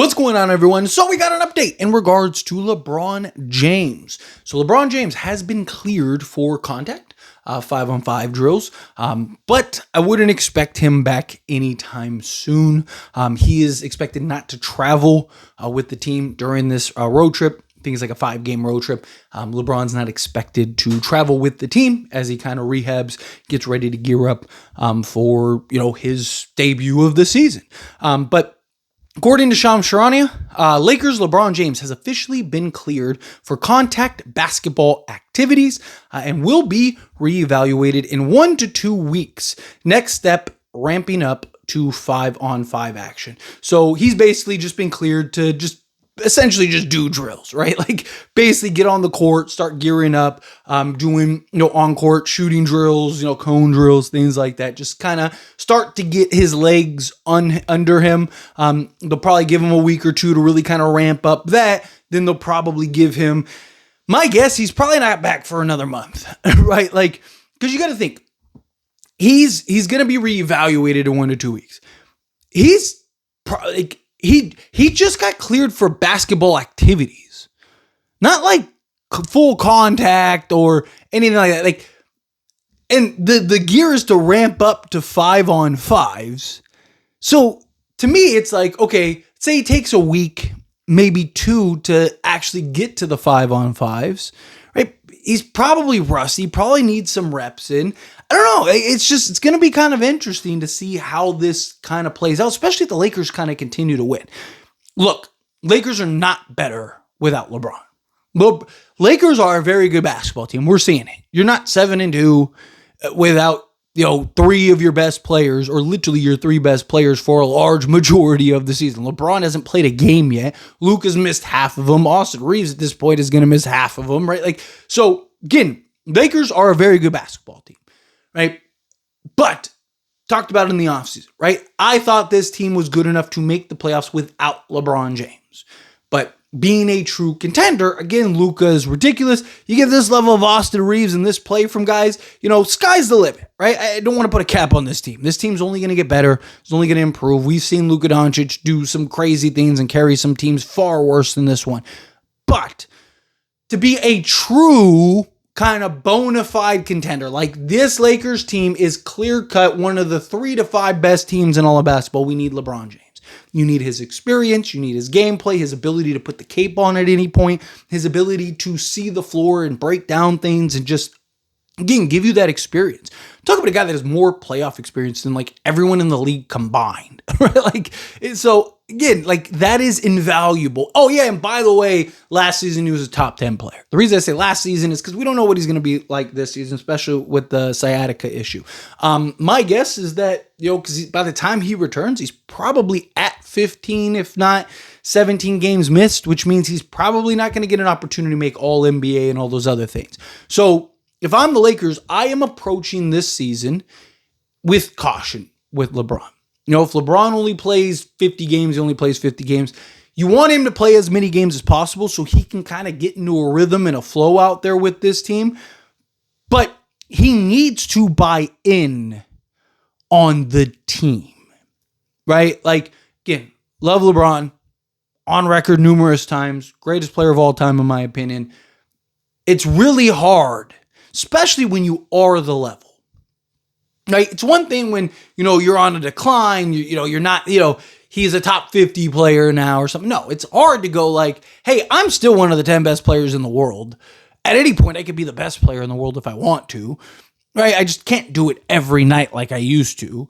What's going on, everyone? So we got an update in regards to LeBron James. So LeBron James has been cleared for contact, 5-on-5 drills, but I wouldn't expect him back anytime soon. He is expected not to travel with the team during this road trip. I think it's like a 5-game road trip. LeBron's not expected to travel with the team as he kind of rehabs, gets ready to gear up for his debut of the season. But according to Shams Charania, Lakers' LeBron James has officially been cleared for contact basketball activities and will be reevaluated in 1 to 2 weeks. Next step, ramping up to 5-on-5 action. So he's basically just been cleared to essentially just do drills, right? Like basically get on the court, start gearing up, doing, on-court shooting drills, cone drills, things like that. Just kind of start to get his legs under him. They'll probably give him a week or two to really kind of ramp up that. Then they'll probably give him, my guess, he's probably not back for another month, right? Like, because you got to think, he's going to be reevaluated in 1 to 2 weeks. He's probably He just got cleared for basketball activities, not like full contact or anything like that. Like, and the gear is to ramp up to 5-on-5s. So to me, it's like, okay, say he takes a week, maybe 2 to actually get to the 5-on-5s, right? He's probably rusty, probably needs some reps in. I don't know. It's going to be kind of interesting to see how this kind of plays out, especially if the Lakers kind of continue to win. Look, Lakers are not better without LeBron. Lakers are a very good basketball team. We're seeing it. You're not 7-2 without, 3 of your best players, or literally your 3 best players for a large majority of the season. LeBron hasn't played a game yet. Luke has missed half of them. Austin Reeves at this point is going to miss half of them, right? Like, so again, Lakers are a very good basketball team, right? But talked about it in the offseason, right? I thought this team was good enough to make the playoffs without LeBron James. But being a true contender, again, Luka is ridiculous. You get this level of Austin Reeves and this play from guys, sky's the limit, right? I don't want to put a cap on this team. This team's only going to get better. It's only going to improve. We've seen Luka Doncic do some crazy things and carry some teams far worse than this one. But to be a true kind of bona fide contender, like this Lakers team is clear cut one of the 3 to 5 best teams in all of basketball, we need LeBron James. You need his experience, you need his gameplay, his ability to put the cape on at any point, his ability to see the floor and break down things and just, again, give you that experience. Talk about a guy that has more playoff experience than like everyone in the league combined, right? Like, so again, like that is invaluable. Oh yeah, and by the way, last season he was a top 10 player. The reason I say last season is because we don't know what he's going to be like this season, especially with the sciatica issue. My guess is that, because by the time he returns, he's probably at 15, if not 17 games missed, which means he's probably not going to get an opportunity to make all NBA and all those other things. So if I'm the Lakers, I am approaching this season with caution with LeBron. If LeBron only plays 50 games, he only plays 50 games. You want him to play as many games as possible so he can kind of get into a rhythm and a flow out there with this team. But he needs to buy in on the team, right? Like, again, love LeBron, on record numerous times, greatest player of all time in my opinion. It's really hard, especially when you are the level, right? It's one thing when, you're on a decline, you're not, he's a top 50 player now or something. No, it's hard to go like, hey, I'm still one of the 10 best players in the world. At any point, I could be the best player in the world if I want to, right? I just can't do it every night like I used to.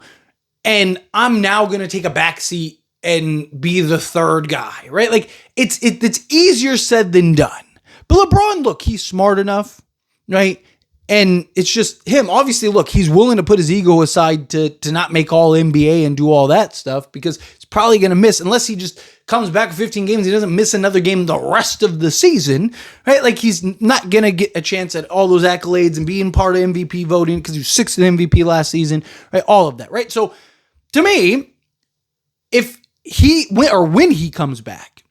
And I'm now going to take a backseat and be the third guy, right? Like it's easier said than done. But LeBron, look, he's smart enough, right? And it's just him. Obviously, look, he's willing to put his ego aside to not make all NBA and do all that stuff because he's probably going to miss, unless he just comes back for 15 games, he doesn't miss another game the rest of the season, right? Like he's not going to get a chance at all those accolades and being part of MVP voting because he was 6th in MVP last season, right? All of that, right? So to me, when he comes back,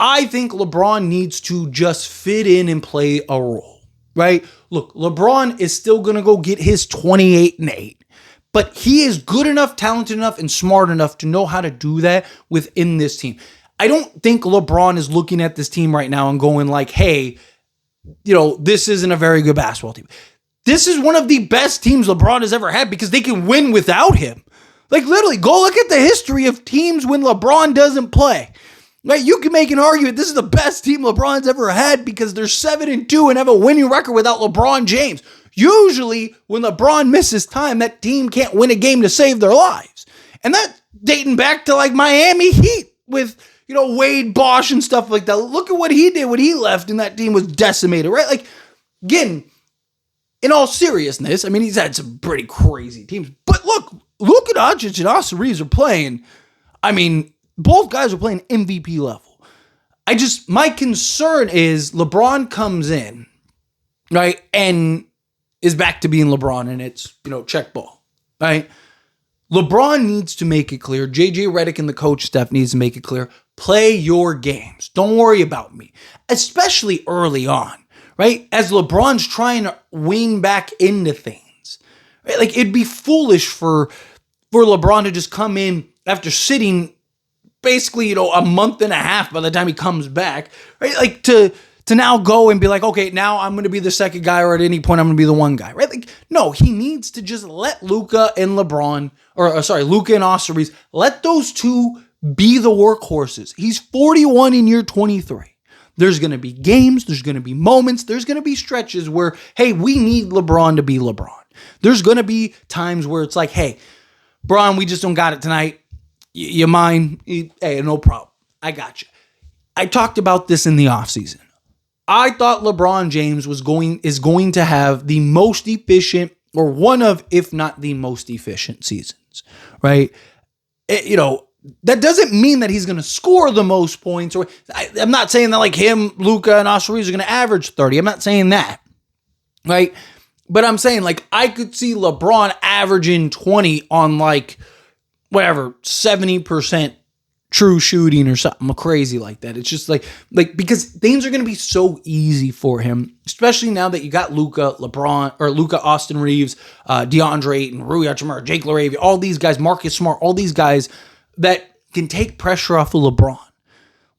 I think LeBron needs to just fit in and play a role, right? Look, LeBron is still going to go get his 28-8, but he is good enough, talented enough, and smart enough to know how to do that within this team. I don't think LeBron is looking at this team right now and going like, hey, this isn't a very good basketball team. This is one of the best teams LeBron has ever had because they can win without him. Like, literally, go look at the history of teams when LeBron doesn't play. Right? You can make an argument this is the best team LeBron's ever had because they're 7-2 and have a winning record without LeBron James. Usually, when LeBron misses time, that team can't win a game to save their lives. And that's dating back to, like, Miami Heat with, Wade Bosch and stuff like that. Look at what he did when he left and that team was decimated, right? Like, again, in all seriousness, I mean, he's had some pretty crazy teams. But look at Doncic and Austin Reeves are playing. I mean, both guys are playing MVP level. My concern is LeBron comes in, right, and is back to being LeBron, and it's, check ball, right? LeBron needs to make it clear. JJ Redick and the coach staff needs to make it clear. Play your games. Don't worry about me, especially early on, right? As LeBron's trying to wean back into things, right? Like, it'd be foolish for LeBron to just come in after sitting basically, a month and a half by the time he comes back, right? Like, to now go and be like, okay, now I'm going to be the second guy, or at any point I'm going to be the one guy, right? Like, no, he needs to just let Luka and Luka and Austin Reeves, let those two be the workhorses. He's 41 in year 23. There's going to be games, there's going to be moments, there's going to be stretches where, hey, we need LeBron to be LeBron. There's going to be times where it's like, hey, Bron, we just don't got it tonight. You mind? Hey, no problem. I got you. I talked about this in the offseason. I thought LeBron James is going to have the most efficient, or one of, if not the most efficient seasons, right? That doesn't mean that he's going to score the most points. I'm not saying that like him, Luka, and Austin Reeves are going to average 30. I'm not saying that, right? But I'm saying, like, I could see LeBron averaging 20 on, like, 70% true shooting or something crazy like that. It's just like because things are going to be so easy for him, especially now that you got Luka, Austin Reeves, DeAndre Ayton, Rui Hachimura, Jake LaRavia, all these guys, Marcus Smart, all these guys that can take pressure off of LeBron.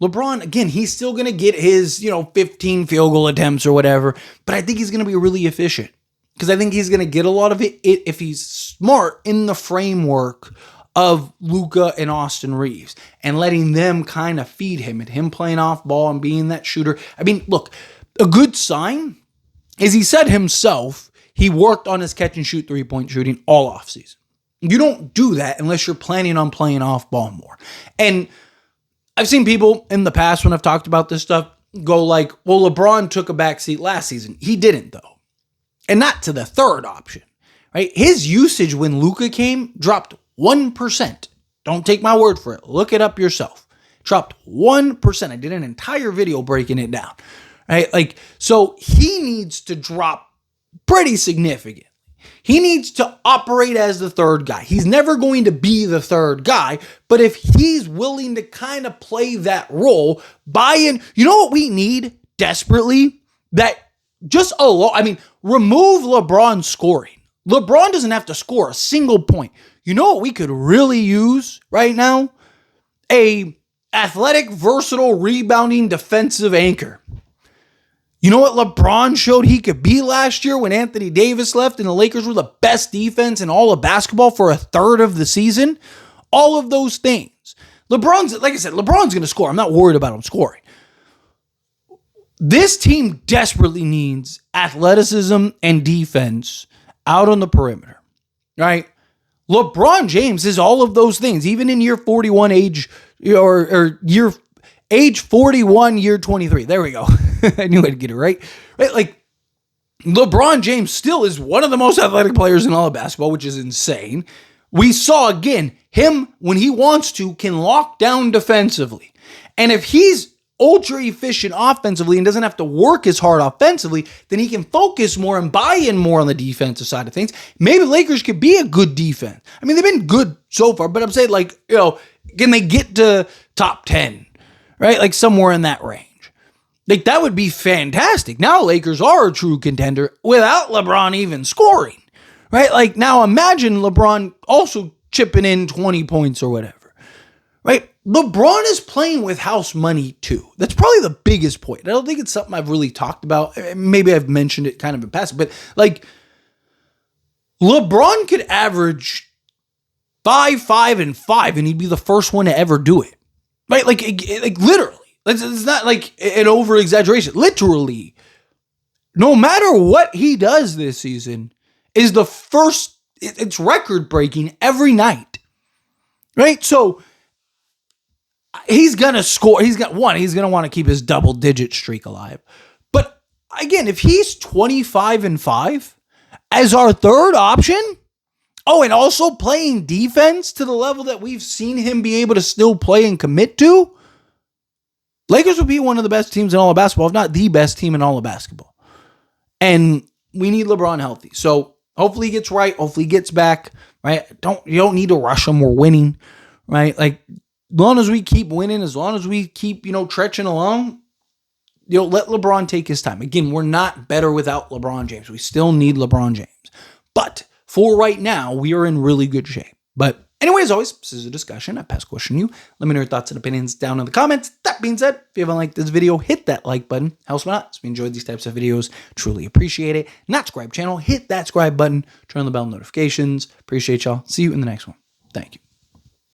LeBron, again, he's still going to get his, 15 field goal attempts or whatever, but I think he's going to be really efficient because I think he's going to get a lot of it if he's smart in the framework of Luka and Austin Reeves and letting them kind of feed him and him playing off ball and being that shooter. I mean, look, a good sign is he said himself he worked on his catch and shoot 3-point shooting all offseason. You don't do that unless you're planning on playing off ball more. And I've seen people in the past when I've talked about this stuff go like, well, LeBron took a backseat last season. He didn't, though. And not to the third option, right? His usage when Luka came dropped 1%. Don't take my word for it. Look it up yourself. Dropped 1%. I did an entire video breaking it down, right? Like, so he needs to drop pretty significant. He needs to operate as the third guy. He's never going to be the third guy, but if he's willing to kind of play that role, buy in. You know what we need desperately? That just remove LeBron scoring. LeBron doesn't have to score a single point. You know what we could really use right now? A athletic, versatile, rebounding defensive anchor. You know what LeBron showed he could be last year when Anthony Davis left and the Lakers were the best defense in all of basketball for a third of the season? All of those things. LeBron's going to score. I'm not worried about him scoring. This team desperately needs athleticism and defense out on the perimeter, right? LeBron James is all of those things, even in year 41 age, or year age 41, year 23. There we go. I knew I'd get it right. Right? Like, LeBron James still is one of the most athletic players in all of basketball, which is insane. We saw, again, him, when he wants to, can lock down defensively. And if he's ultra efficient offensively and doesn't have to work as hard offensively, then he can focus more and buy in more on the defensive side of things. Maybe Lakers could be a good defense. I mean, they've been good so far, but I'm saying, like, can they get to top 10, right? Like somewhere in that range. Like, that would be fantastic. Now Lakers are a true contender without LeBron even scoring, right? Like, now imagine LeBron also chipping in 20 points or whatever, right? LeBron is playing with house money too. That's probably the biggest point. I don't think it's something I've really talked about. Maybe I've mentioned it kind of in passing, but like LeBron could average 5, 5, and 5, and he'd be the first one to ever do it. Right? Like literally. It's not like an over exaggeration. Literally, no matter what he does this season, is the first. It's record breaking every night. Right? So he's gonna score. He's gonna want to keep his double digit streak alive. But again, if he's 25 and 5 as our third option, oh, and also playing defense to the level that we've seen him be able to still play and commit to, Lakers would be one of the best teams in all of basketball, if not the best team in all of basketball. And we need LeBron healthy. So hopefully he gets right. Hopefully he gets back. Right? You don't need to rush him. We're winning. Right? Like, as long as we keep winning, as long as we keep, trekking along, let LeBron take his time. Again, we're not better without LeBron James. We still need LeBron James. But for right now, we are in really good shape. But anyway, as always, this is a discussion. I pass question you. Let me know your thoughts and opinions down in the comments. That being said, if you haven't liked this video, hit that like button. Helps me out. If you enjoyed these types of videos, truly appreciate it. Not subscribe channel, hit that subscribe button. Turn on the bell notifications. Appreciate y'all. See you in the next one. Thank you.